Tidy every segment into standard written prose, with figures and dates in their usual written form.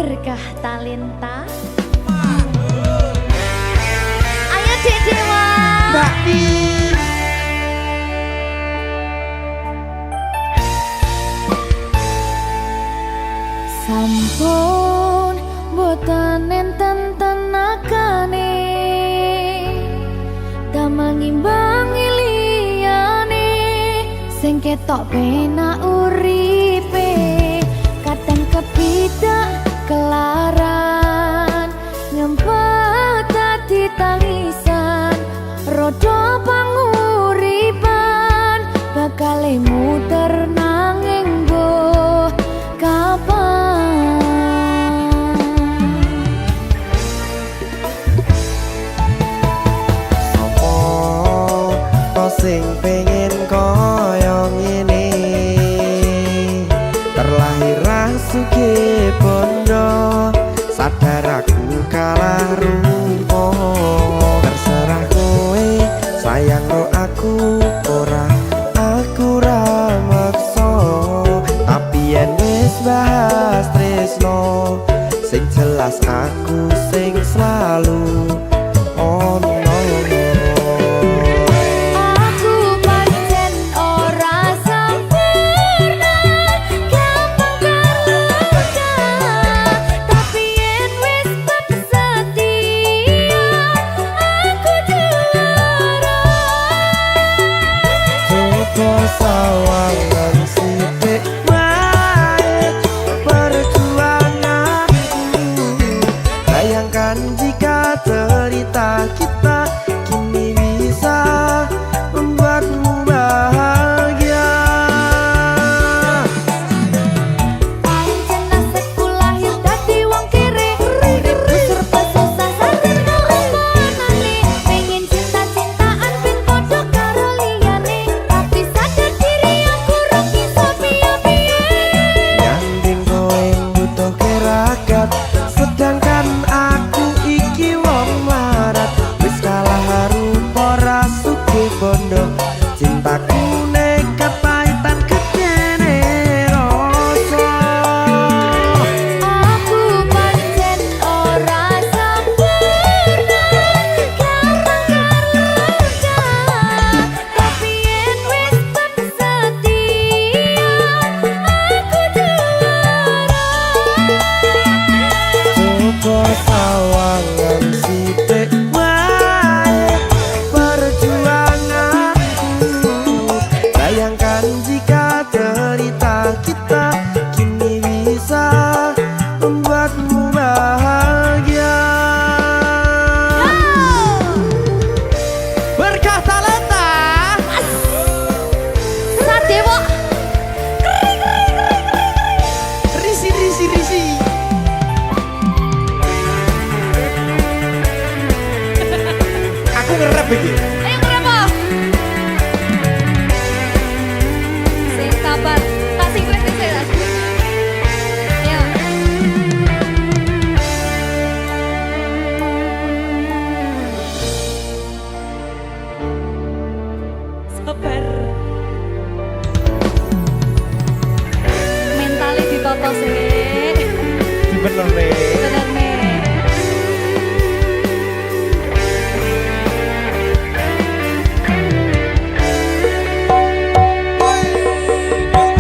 berkah talenta. Ayo Dek Dewa. Mbak Di. Sampun boten enten tenagane damang imbangi liyane sing ketok penak uripe kadang kepidak kelaran ngempet dadi tangisan rodo panguripan bakal muter nanging mbuh kapan. Sopo to sing pengen koyo ngene terlahir sugih bondo sadar aku kalah rumpo terserah kowe sayang ro aku ora aku ra maksa tapi yen wis bahas tresno sing jelas aku sing selalu ono. Aku pancen ora sempurna gampang terluka tapi yen wis bab setia aku juara. Coba sawangan sithik wae perjuanganku bayangkan jika cerita kita kini bisa membuatmu bahagia. Pancen nasibku lahir dadi wong kere uripku serba susah sadar kalemonane pengen cinta-cintaan ben padha karo liyane tapi sadar diri aku ora bisa piye-piye. Nyanding kowe butuh keragat sedangkan aku iki wong larat wis kalah rupa ra sugih bondo cintaku nekat pahitan kedene rasa. Aku pancen ora sempurna gampang terluka tapi yen wis bab setia aku juara. Coba sawangan sithik wae perjuanganku bayangkan jika cerita kita kini bisa membuatmu bahagia. Berkah talenta Sadewo risi. Aku ngerep iki. ayo kenapa? Sing sabar, kasih gue keselas. Ya. Sabar. Mentalnya ditoto sih. Bener nih. Bener nih.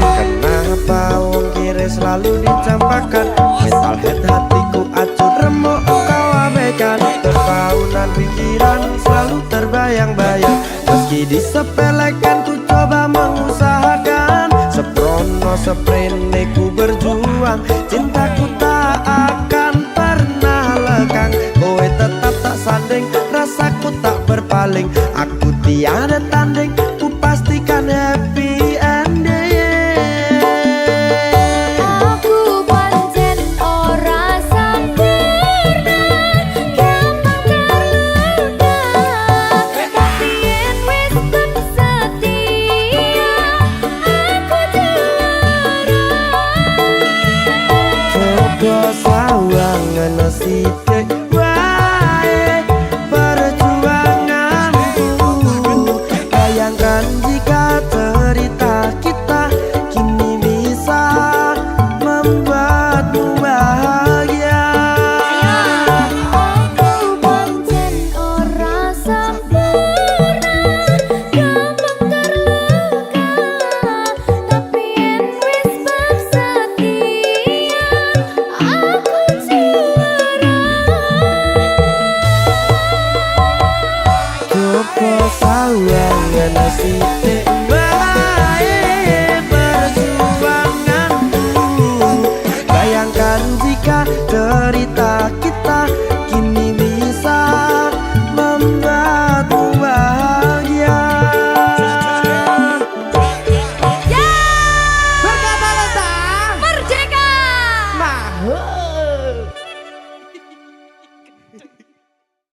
Kenapa wong kiri selalu dicampakkan mental head hatiku acur remuk kau abaikan terpaunan pikiran selalu terbayang-bayang meski disepelekan ku coba mengusahakan seprono seprene ku berjuang cintaku tak akan pernah lekang kowe tetap tak sanding rasaku tak berpaling aku tiada tanding ku pastikan happy ending. Aku pancen ora sempurna gampang terluka tapi yen wis bab setia aku juara. Coba sawangan sithik wae perjuanganku bayangkan jika cerita kita kini bisa membuatmu bahagia. Wangan sithik